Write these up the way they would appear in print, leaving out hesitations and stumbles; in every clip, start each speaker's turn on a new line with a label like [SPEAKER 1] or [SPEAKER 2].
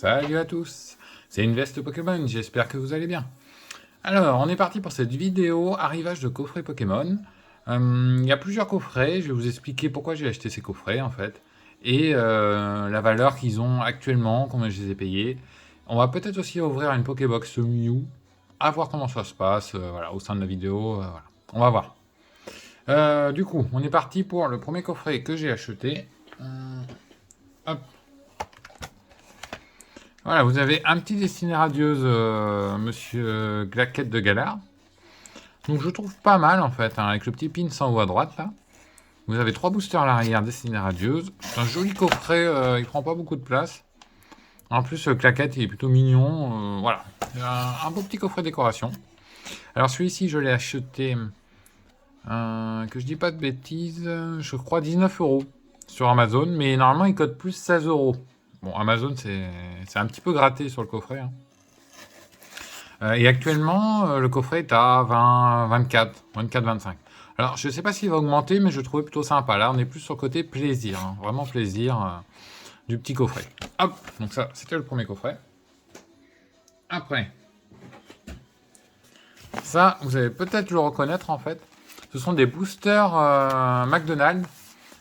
[SPEAKER 1] Salut à tous, c'est une veste Pokémon, j'espère que vous allez bien. Alors, on est parti pour cette vidéo arrivage de coffrets Pokémon. Il y a plusieurs coffrets, je vais vous expliquer pourquoi j'ai acheté ces coffrets en fait, et la valeur qu'ils ont actuellement, combien je les ai payés. On va peut-être aussi ouvrir une Pokébox Mew, à voir comment ça se passe voilà, au sein de la vidéo, voilà. On va voir. Du coup, on est parti pour le premier coffret que j'ai acheté. Hop. Voilà, vous avez un petit destiné radieuse, monsieur Glaquette de Galard. Donc je trouve pas mal en fait, hein, avec le petit pin en haut à droite là. Vous avez 3 boosters à l'arrière destiné radieuse. C'est un joli coffret, il prend pas beaucoup de place. En plus, le Claquette il est plutôt mignon, voilà. Un beau petit coffret décoration. Alors celui-ci, je l'ai acheté, que je dis pas de bêtises, je crois 19 € sur Amazon, mais normalement il code plus 16 €. Bon, Amazon, c'est un petit peu gratté sur le coffret. Hein. Et actuellement, le coffret est à 20, 24, 25. Alors, je ne sais pas s'il va augmenter, mais je trouvais plutôt sympa. Là, on est plus sur le côté plaisir. Hein, vraiment plaisir du petit coffret. Hop, donc ça, c'était le premier coffret. Après, ça, vous allez peut-être le reconnaître en fait. Ce sont des boosters McDonald's.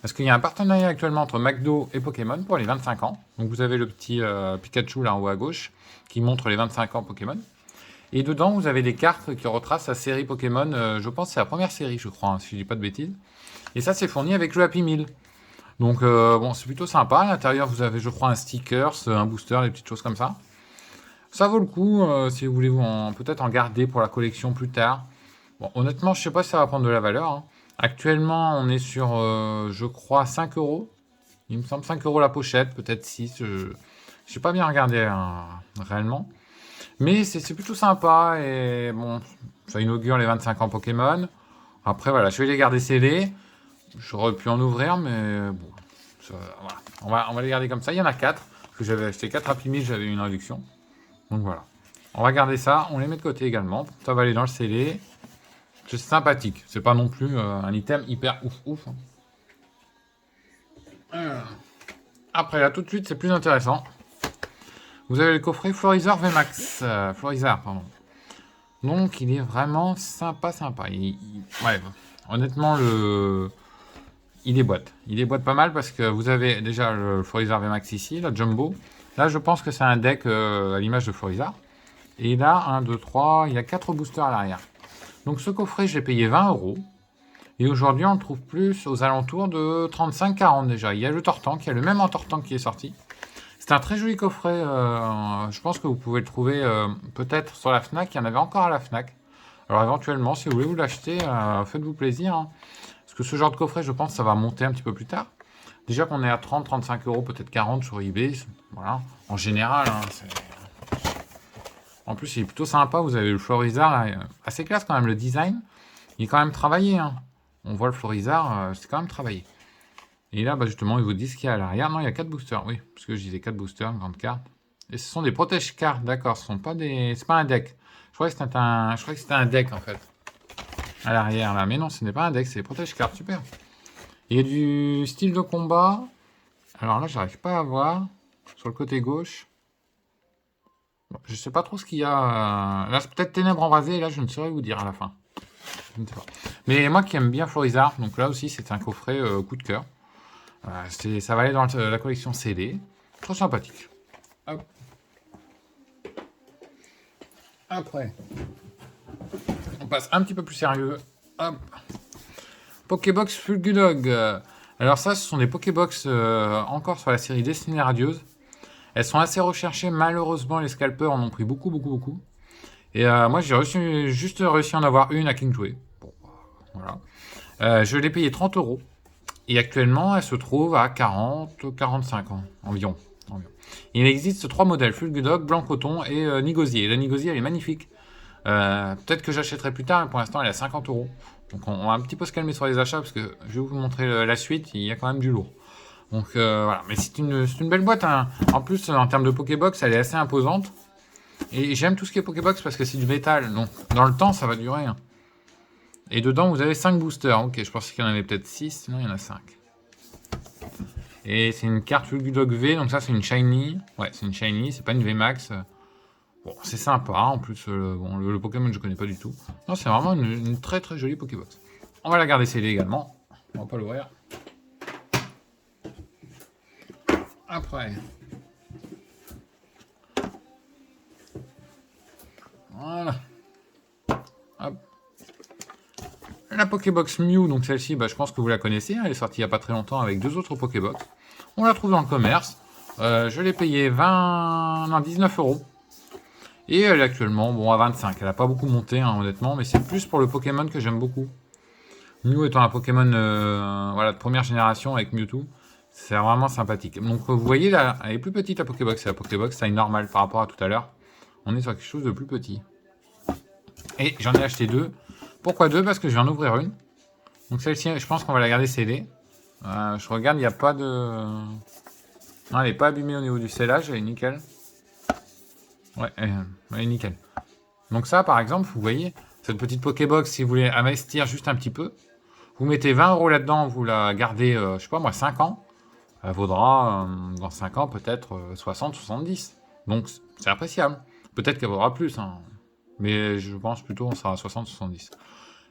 [SPEAKER 1] Parce qu'il y a un partenariat actuellement entre McDo et Pokémon pour les 25 ans. Donc vous avez le petit Pikachu là en haut à gauche qui montre les 25 ans Pokémon. Et dedans vous avez des cartes qui retracent la série Pokémon. Je pense que c'est la première série je crois, hein, si je dis pas de bêtises. Et ça c'est fourni avec le Happy Meal. Donc bon c'est plutôt sympa. À l'intérieur vous avez je crois un sticker, un booster, des petites choses comme ça. Ça vaut le coup si vous voulez peut-être en garder pour la collection plus tard. Bon honnêtement je sais pas si ça va prendre de la valeur. Hein. Actuellement, on est sur, je crois, 5 €. Il me semble 5 € la pochette, peut-être 6. Je n'ai pas bien regardé hein, réellement. Mais c'est plutôt sympa et bon, ça inaugure les 25 ans Pokémon. Après, voilà, je vais les garder scellés. J'aurais pu en ouvrir, mais bon, voilà. On va les garder comme ça. Il y en a 4, parce que j'avais acheté 4 Happy Meal, j'avais une réduction. Donc voilà. On va garder ça, on les met de côté également. Ça va aller dans le scellé. C'est sympathique, c'est pas non plus un item hyper ouf. Après là tout de suite c'est plus intéressant. Vous avez le coffret Florizard VMAX. Florizard, pardon. Donc il est vraiment sympa. Ouais, honnêtement il déboîte. Il déboîte pas mal parce que vous avez déjà le Florizard VMAX ici, la Jumbo. Là je pense que c'est un deck à l'image de Florizard. Et là, 1, 2, 3, il y a 4 boosters à l'arrière. Donc ce coffret, j'ai payé 20 €. Et aujourd'hui, on le trouve plus aux alentours de 35-40 déjà. Il y a le Tortank, il y a le même en Tortank qui est sorti. C'est un très joli coffret. Je pense que vous pouvez le trouver peut-être sur la Fnac. Il y en avait encore à la Fnac. Alors éventuellement, si vous voulez vous l'acheter, faites-vous plaisir. Hein. Parce que ce genre de coffret, je pense, ça va monter un petit peu plus tard. Déjà qu'on est à 30-35 €, peut-être 40 sur eBay. Voilà. En général, hein, en plus, il est plutôt sympa. Vous avez le Florizard, là, assez classe quand même. Le design, il est quand même travaillé. Hein. On voit le Florizard, c'est quand même travaillé. Et là, bah, justement, ils vous disent qu'il y a à l'arrière. Non, il y a 4 boosters. Oui, parce que je disais 4 boosters, une grande carte. Et ce sont des protège-cartes, d'accord. Ce sont pas des. C'est pas un deck. Je croyais que c'était un deck en fait. À l'arrière là. Mais non, ce n'est pas un deck, c'est des protège-cartes. Super. Il y a du style de combat. Alors là, j'arrive pas à voir. Sur le côté gauche. Bon, je sais pas trop ce qu'il y a. Là, c'est peut-être Ténèbres embrasées, et là, je ne saurais vous dire à la fin. Je ne sais pas. Mais moi qui aime bien Florizard, donc là aussi, c'est un coffret coup de cœur. Ça va aller dans la collection CD. Trop sympathique. Hop. Après, on passe un petit peu plus sérieux. Hop. Pokébox Fulgudog. Alors ça, ce sont des Pokébox encore sur la série Destinée Radieuse. Elles sont assez recherchées. Malheureusement, les scalpers en ont pris beaucoup. Et moi, j'ai juste réussi à en avoir une à Kingsway. Bon, voilà. Je l'ai payé 30 €. Et actuellement, elle se trouve à 40-45 ans environ. Il existe 3 modèles, Fulgudog, Blanc Coton et Nigosier. La Nigosier, elle est magnifique. Peut-être que j'achèterai plus tard, mais pour l'instant, elle est à 50 €. Donc on va un petit peu se calmer sur les achats, parce que je vais vous montrer la suite, il y a quand même du lourd. Donc voilà, mais c'est une belle boîte. Hein. En plus, en termes de Pokébox, elle est assez imposante. Et j'aime tout ce qui est Pokébox parce que c'est du métal. Donc dans le temps, ça va durer. Hein. Et dedans, vous avez 5 boosters. Ok, je pensais qu'il y en avait peut-être 6, sinon il y en a 5. Et c'est une carte Ulgudog V, donc ça c'est une Shiny. Ouais, c'est une Shiny, c'est pas une VMAX. Bon, c'est sympa, en plus, bon, le Pokémon je connais pas du tout. Non, c'est vraiment une très très jolie Pokébox. On va la garder scellée également. On va pas l'ouvrir. Après. Voilà. Hop. La Pokébox Mew, donc celle-ci, bah, je pense que vous la connaissez. Elle est sortie il n'y a pas très longtemps avec 2 autres Pokébox. On la trouve dans le commerce. Je l'ai payé 19 €. Et elle est actuellement bon, à 25. Elle n'a pas beaucoup monté, hein, honnêtement, mais c'est plus pour le Pokémon que j'aime beaucoup. Mew étant un Pokémon voilà, de première génération avec Mewtwo, c'est vraiment sympathique. Donc vous voyez là, elle est plus petite la Pokébox, c'est la Pokébox taille normale par rapport à tout à l'heure. On est sur quelque chose de plus petit. Et j'en ai acheté 2. Pourquoi 2? Parce que je vais en ouvrir une. Donc celle-ci, je pense qu'on va la garder scellée. Je regarde, il n'y a pas de... Non, elle n'est pas abîmée au niveau du scellage, elle est nickel. Ouais, elle est nickel. Donc ça, par exemple, vous voyez, cette petite Pokébox, si vous voulez investir juste un petit peu, vous mettez 20 € là-dedans, vous la gardez, je sais pas moi, 5 ans. Elle vaudra, dans 5 ans, peut-être 60, 70. Donc c'est appréciable. Peut-être qu'elle vaudra plus, hein. Mais je pense plutôt on sera à 60, 70.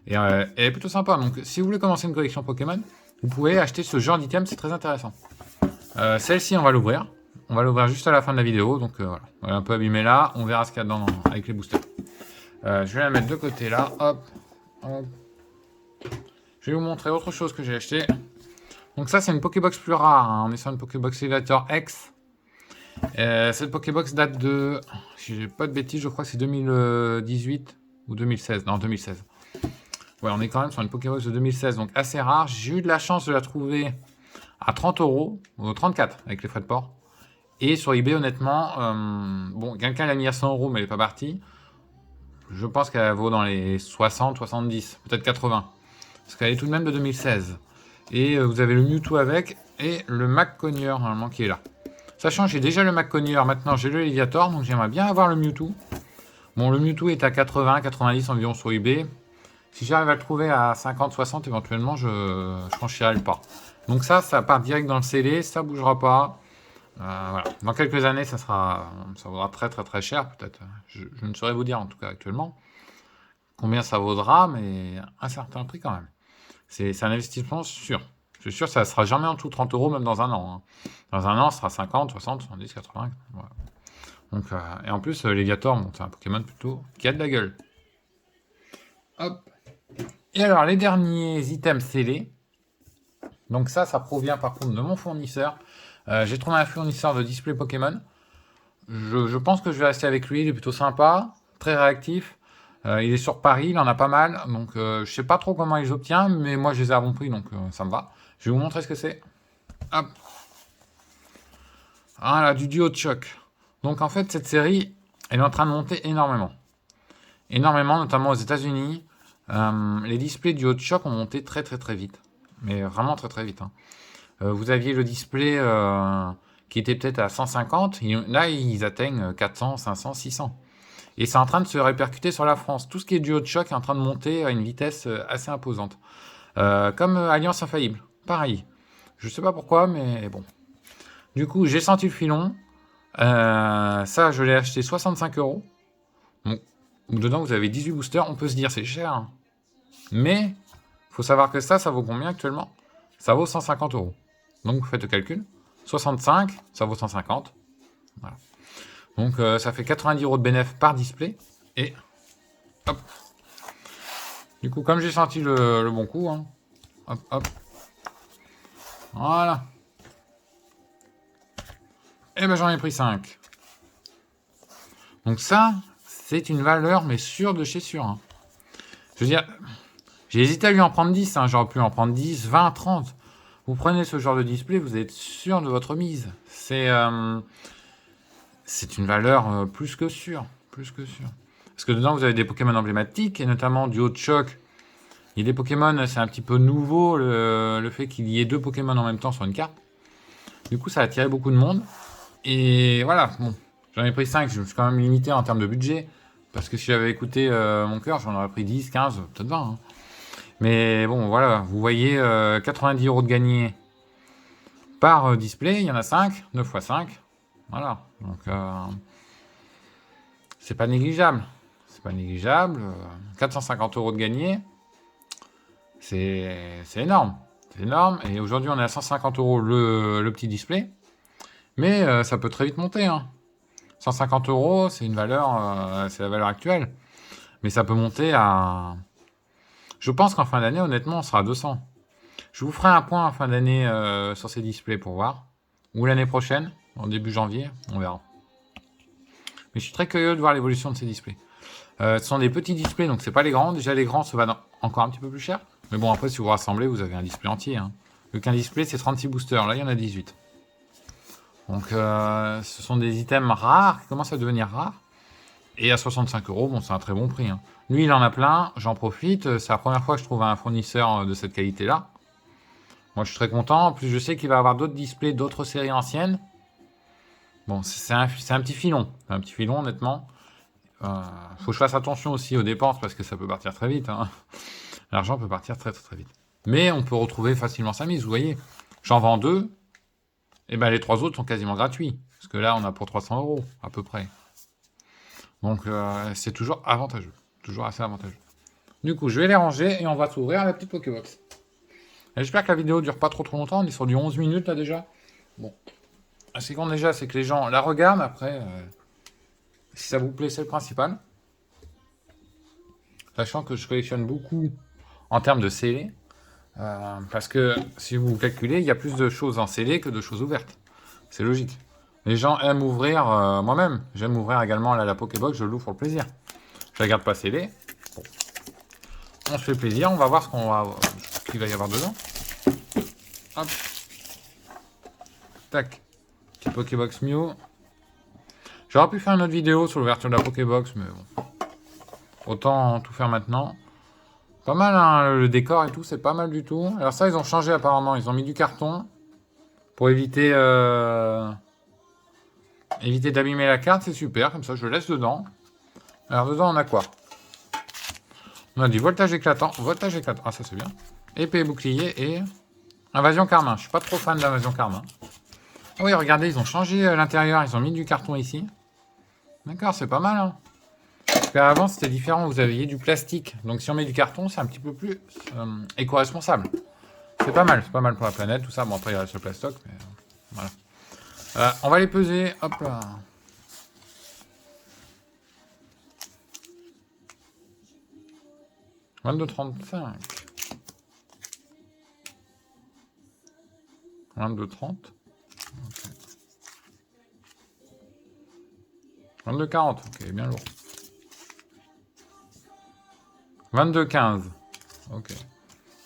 [SPEAKER 1] Et elle est plutôt sympa. Donc si vous voulez commencer une collection Pokémon, vous pouvez acheter ce genre d'item, c'est très intéressant. Celle-ci, on va l'ouvrir. On va l'ouvrir juste à la fin de la vidéo. Donc voilà, elle est un peu abîmée là. On verra ce qu'il y a dedans avec les boosters. Je vais la mettre de côté là. Hop, hop. Je vais vous montrer autre chose que j'ai acheté. Donc ça, c'est une Pokébox plus rare. Hein. On est sur une Pokébox Elevator X. Cette Pokébox date de... Si j'ai pas de bêtises, je crois que c'est 2018 ou 2016. Non, 2016. Ouais, on est quand même sur une Pokébox de 2016, donc assez rare. J'ai eu de la chance de la trouver à 30 €, ou 34 avec les frais de port. Et sur eBay, honnêtement, bon, quelqu'un l'a mis à 100 €, mais elle n'est pas partie. Je pense qu'elle vaut dans les 60, 70, peut-être 80. Parce qu'elle est tout de même de 2016. Et vous avez le Mewtwo avec, et le Macognier, normalement, qui est là. Sachant que j'ai déjà le Macognier, maintenant j'ai le Léviator, donc j'aimerais bien avoir le Mewtwo. Bon, le Mewtwo est à 80, 90 environ sur eBay. Si j'arrive à le trouver à 50, 60, éventuellement, je franchirai le pas. Donc ça part direct dans le scellé, ça bougera pas. Voilà. Dans quelques années, ça vaudra très très très cher, peut-être. Je ne saurais vous dire, en tout cas, actuellement, combien ça vaudra, mais un certain prix quand même. C'est un investissement sûr. Je suis sûr que ça ne sera jamais en dessous de 30 €, même dans un an. Hein. Dans un an, ce sera 50, 60, 70, 80. Voilà. Donc, et en plus, Léviator, bon, c'est un Pokémon plutôt qui a de la gueule. Hop. Et alors, les derniers items scellés. Donc ça provient par contre de mon fournisseur. J'ai trouvé un fournisseur de display Pokémon. Je pense que je vais rester avec lui. Il est plutôt sympa, très réactif. Il est sur Paris, il en a pas mal. Donc je sais pas trop comment il les obtient, mais moi je les ai à bon prix, donc ça me va. Je vais vous montrer ce que c'est. Hop. Voilà, du duo de choc. Donc en fait, cette série, elle est en train de monter énormément. Énormément, notamment aux États-Unis. Les displays duo de choc ont monté très très très vite. Mais vraiment très très vite. Hein. Vous aviez le display qui était peut-être à 150. Là, ils atteignent 400, 500, 600. Et c'est en train de se répercuter sur la France. Tout ce qui est duo de choc est en train de monter à une vitesse assez imposante. Comme Alliance Infaillible. Pareil. Je sais pas pourquoi, mais bon. Du coup, j'ai senti le filon. Ça, je l'ai acheté 65 €. Donc, dedans, vous avez 18 boosters. On peut se dire, c'est cher. Hein. Mais, il faut savoir que ça vaut combien actuellement? Ça vaut 150 €. Donc, vous faites le calcul. 65, ça vaut 150. Voilà. Donc, ça fait 90 € de bénéfice par display. Et, hop. Du coup, comme j'ai senti le bon coup, hein, hop, hop. Voilà. Et ben j'en ai pris 5. Donc ça, c'est une valeur, mais sûre de chez sûr. Hein. Je veux dire, j'ai hésité à lui en prendre 10. Hein. J'aurais pu en prendre 10, 20, 30. Vous prenez ce genre de display, vous êtes sûr de votre mise. C'est une valeur plus que sûre. Plus que sûre. Parce que dedans, vous avez des Pokémon emblématiques, et notamment du haut de choc. Il y a des Pokémon, c'est un petit peu nouveau, le fait qu'il y ait 2 Pokémon en même temps sur une carte. Du coup, ça a attiré beaucoup de monde. Et voilà, bon, j'en ai pris 5, je me suis quand même limité en termes de budget. Parce que si j'avais écouté mon cœur, j'en aurais pris 10, 15, peut-être 20. Hein. Mais bon, voilà, vous voyez 90 € de gagné Par display, il y en a 5, 9 x 5. Voilà. Donc, c'est pas négligeable. C'est pas négligeable. 450 € de gagné, c'est énorme. C'est énorme. Et aujourd'hui, on est à 150 € le petit display. Mais ça peut très vite monter. Hein. 150 €, c'est une valeur, c'est la valeur actuelle. Mais ça peut monter à... Je pense qu'en fin d'année, honnêtement, on sera à 200. Je vous ferai un point en fin d'année sur ces displays pour voir. Ou l'année prochaine, en début janvier, on verra. Mais je suis très curieux de voir l'évolution de ces displays. Ce sont des petits displays, donc c'est pas les grands. Déjà, les grands, ça va encore un petit peu plus cher. Mais bon, après, si vous rassemblez, vous avez un display entier. Hein. Vu qu'un display, c'est 36 boosters. Là, il y en a 18. Donc, ce sont des items rares qui commencent à devenir rares. Et à 65 €, bon, c'est un très bon prix. Hein. Lui, il en a plein. J'en profite. C'est la première fois que je trouve un fournisseur de cette qualité-là. Moi, je suis très content. En plus, je sais qu'il va avoir d'autres displays, d'autres séries anciennes. Bon, c'est un petit filon. C'est un petit filon, honnêtement. Faut que je fasse attention aussi aux dépenses parce que ça peut partir très vite. Hein. L'argent peut partir très, très, très vite. Mais on peut retrouver facilement sa mise, vous voyez. J'en vends 2. Et ben les 3 autres sont quasiment gratuits. Parce que là, on a pour 300 € à peu près. Donc, c'est toujours avantageux. Toujours assez avantageux. Du coup, je vais les ranger et on va s'ouvrir à la petite Pokébox. J'espère que la vidéo dure pas trop longtemps. On est sur du 11 minutes là déjà. Bon. Ce qui compte déjà, c'est que les gens la regardent. Après, si ça vous plaît, c'est le principal. Sachant que je collectionne beaucoup en termes de scellés. Parce que si vous calculez, il y a plus de choses en scellé que de choses ouvertes. C'est logique. Les gens aiment ouvrir, moi-même, j'aime ouvrir également la Pokébox, je l'ouvre pour le plaisir. Je la garde pas scellée. Bon. On se fait plaisir, on va voir ce qu'il va y avoir dedans. Hop. Tac. Petit Pokébox Mew. J'aurais pu faire une autre vidéo sur l'ouverture de la Pokébox, mais bon. Autant tout faire maintenant. Pas mal, hein, le décor et tout, c'est pas mal du tout. Alors ça, ils ont changé apparemment. Ils ont mis du carton pour éviter d'abîmer la carte. C'est super, comme ça, je le laisse dedans. Alors dedans, on a quoi? On a du voltage éclatant. Voltage éclatant. Ah, ça, c'est bien. Épée bouclier et invasion carmin. Je suis pas trop fan de l'invasion carmin. Ah oui, regardez, ils ont changé l'intérieur. Ils ont mis du carton ici. D'accord, c'est pas mal, hein. Parce qu'avant, c'était différent. Vous aviez du plastique. Donc, si on met du carton, c'est un petit peu plus éco-responsable. C'est pas mal pour la planète, tout ça. Bon, après, il reste le plastoc, mais voilà. On va les peser. Hop là. « 22,35. 22,30. Okay. 22,40. Ok, bien lourd. 22,15. Ok.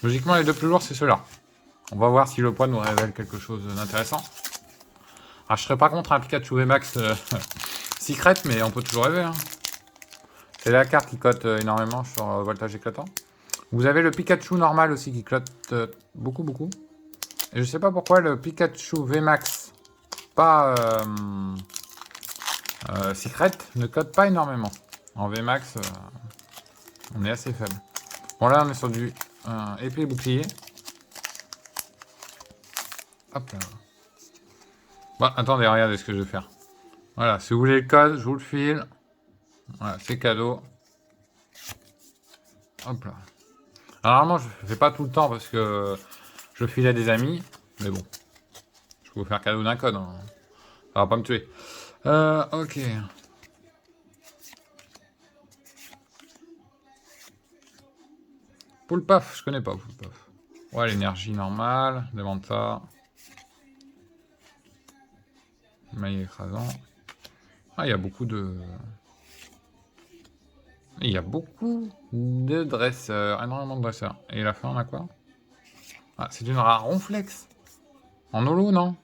[SPEAKER 1] Logiquement, les deux plus lourds, c'est ceux-là. On va voir si le poids nous révèle quelque chose d'intéressant. Alors, je serais pas contre un Pikachu VMAX Secret, mais on peut toujours rêver. Hein. C'est la carte qui cote énormément sur voltage éclatant. Vous avez le Pikachu normal aussi qui cote beaucoup, beaucoup. Et je sais pas pourquoi le Pikachu VMAX, pas Secret, ne cote pas énormément. En VMAX, on est assez faible. Bon, là, on est sur du épée bouclier. Hop là. Bon, attendez, regardez ce que je vais faire. Voilà, si vous voulez le code, je vous le file. Voilà, c'est cadeau. Hop là. Alors, normalement, je ne fais pas tout le temps parce que je file à des amis. Mais bon. Je peux vous faire cadeau d'un code. Hein. Ça va pas me tuer. Ok. Poulpaf, je connais pas Poulpaf. Ouais, l'énergie normale. Demande ça. Maille écrasant. Ah, il y a beaucoup de... Il y a beaucoup de dresseurs, énormément de dresseurs. Et la fin, on a quoi? Ah, c'est une rare ronflex. En holo, non?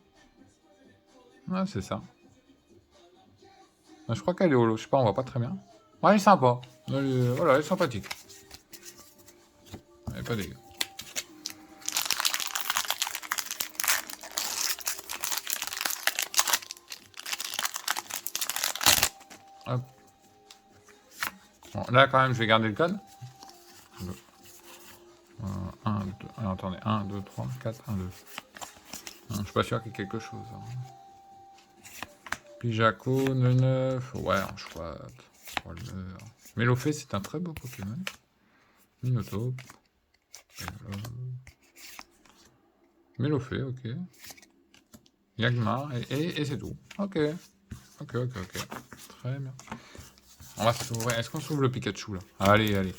[SPEAKER 1] Ah, c'est ça. Je crois qu'elle est holo, je sais pas, on voit pas très bien. Ouais, elle est sympa. Voilà, elle est sympathique. Elle est pas dégueu. Hop. Bon, là, quand même, je vais garder le code. 1, 2, alors, attendez, 1, 2, 3, 4, 1, 2. Je suis pas sûr qu'il y ait quelque chose. Pijaco, 9. Ouais, en chouette. Mélofée, c'est un très beau Pokémon. Minotaur. Mélofée, ok. Yagmar, et c'est tout. Ok. Très bien. On va s'ouvrir. Est-ce qu'on s'ouvre le Pikachu là? Allez.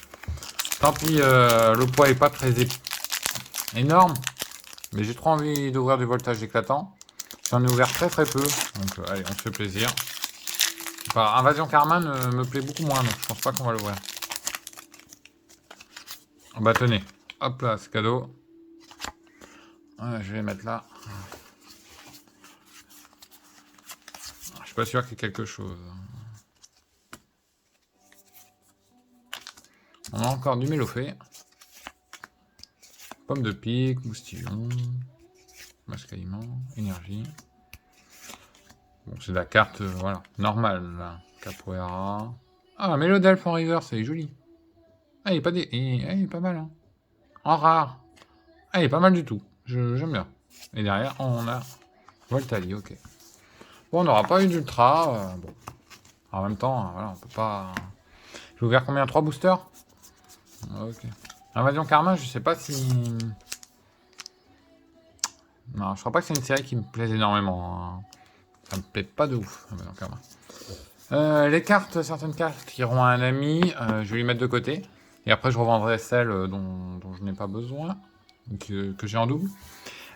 [SPEAKER 1] Tant pis, le poids est pas très énorme. Mais j'ai trop envie d'ouvrir du voltage éclatant. J'en ai ouvert très peu. Donc allez, on se fait plaisir. Enfin, Invasion Carmin me plaît beaucoup moins, donc je pense pas qu'on va l'ouvrir. Bah tenez. Hop là, c'est cadeau. Ouais, je vais les mettre là. Je suis pas sûr qu'il y ait quelque chose. On a encore du Mélofée. Pomme de pique, moustillon. Mascaillement, énergie. Bon, c'est la carte, voilà, normale, là. Capoeira. Ah, Mélodelph en river, c'est joli. Ah, il est pas, il est pas mal, hein. En rare. Ah, il est pas mal du tout. J'aime bien. Et derrière, on a Voltali, ok. Bon, on n'aura pas eu d'ultra. Bon. En même temps, voilà, on peut pas... J'ai ouvert combien? 3 boosters? Ok. Invasion Karma, je sais pas si... Non, je crois pas que c'est une série qui me plaise énormément. Hein. Ça me plaît pas de ouf, Invasion Karma. Les cartes, certaines cartes iront à un ami. Je vais les mettre de côté. Et après, je revendrai celles dont je n'ai pas besoin. Que j'ai en double.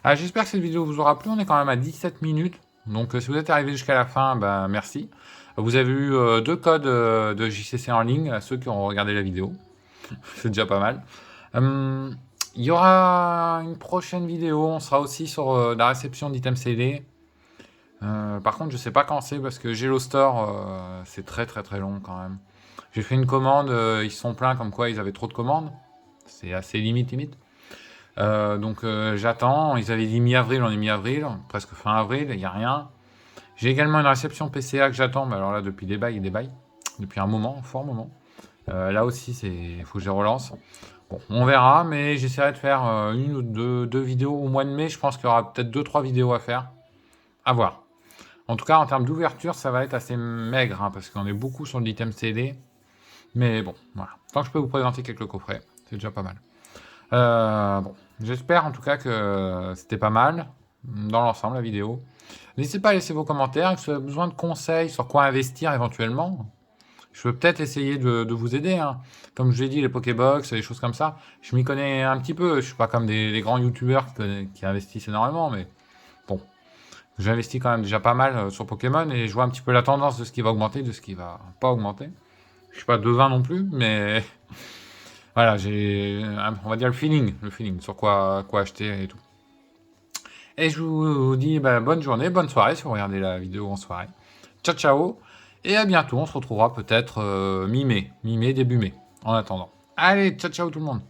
[SPEAKER 1] J'espère que cette vidéo vous aura plu. On est quand même à 17 minutes. Donc, si vous êtes arrivé jusqu'à la fin, ben, merci. Vous avez eu 2 codes de JCC en ligne à ceux qui ont regardé la vidéo. C'est déjà pas mal. Il y aura une prochaine vidéo. On sera aussi sur la réception d'items CD. Par contre, je sais pas quand c'est parce que Gelo Store, c'est très long quand même. J'ai fait une commande, ils se sont plaints comme quoi ils avaient trop de commandes. C'est assez limite. Donc j'attends. Ils avaient dit mi-avril, on est mi-avril, presque fin avril, il n'y a rien. J'ai également une réception PCA que j'attends, mais alors là depuis des bails, depuis un moment, fort moment. Là aussi, il faut que je les relance. Bon, on verra, mais j'essaierai de faire une ou deux vidéos au mois de mai. Je pense qu'il y aura peut-être 2-3 vidéos à faire. À voir. En tout cas, en termes d'ouverture, ça va être assez maigre, hein, parce qu'on est beaucoup sur l'item CD. Mais bon, voilà. Tant que je peux vous présenter quelques coffrets, c'est déjà pas mal. Bon, j'espère en tout cas que c'était pas mal dans l'ensemble la vidéo. N'hésitez pas à laisser vos commentaires. Si vous avez besoin de conseils sur quoi investir éventuellement, je peux peut-être essayer de vous aider. Hein. Comme je l'ai dit, les Pokébox, des choses comme ça, je m'y connais un petit peu. Je suis pas comme les grands youtubeurs qui investissent énormément, mais bon, j'investis quand même déjà pas mal sur Pokémon et je vois un petit peu la tendance de ce qui va augmenter, de ce qui va pas augmenter. Je suis pas devin non plus, mais voilà, j'ai, on va dire le feeling sur quoi acheter et tout. Et je vous dis bonne journée, bonne soirée si vous regardez la vidéo en soirée. Ciao, et à bientôt. On se retrouvera peut-être mi-mai, début mai, en attendant. Allez, ciao tout le monde.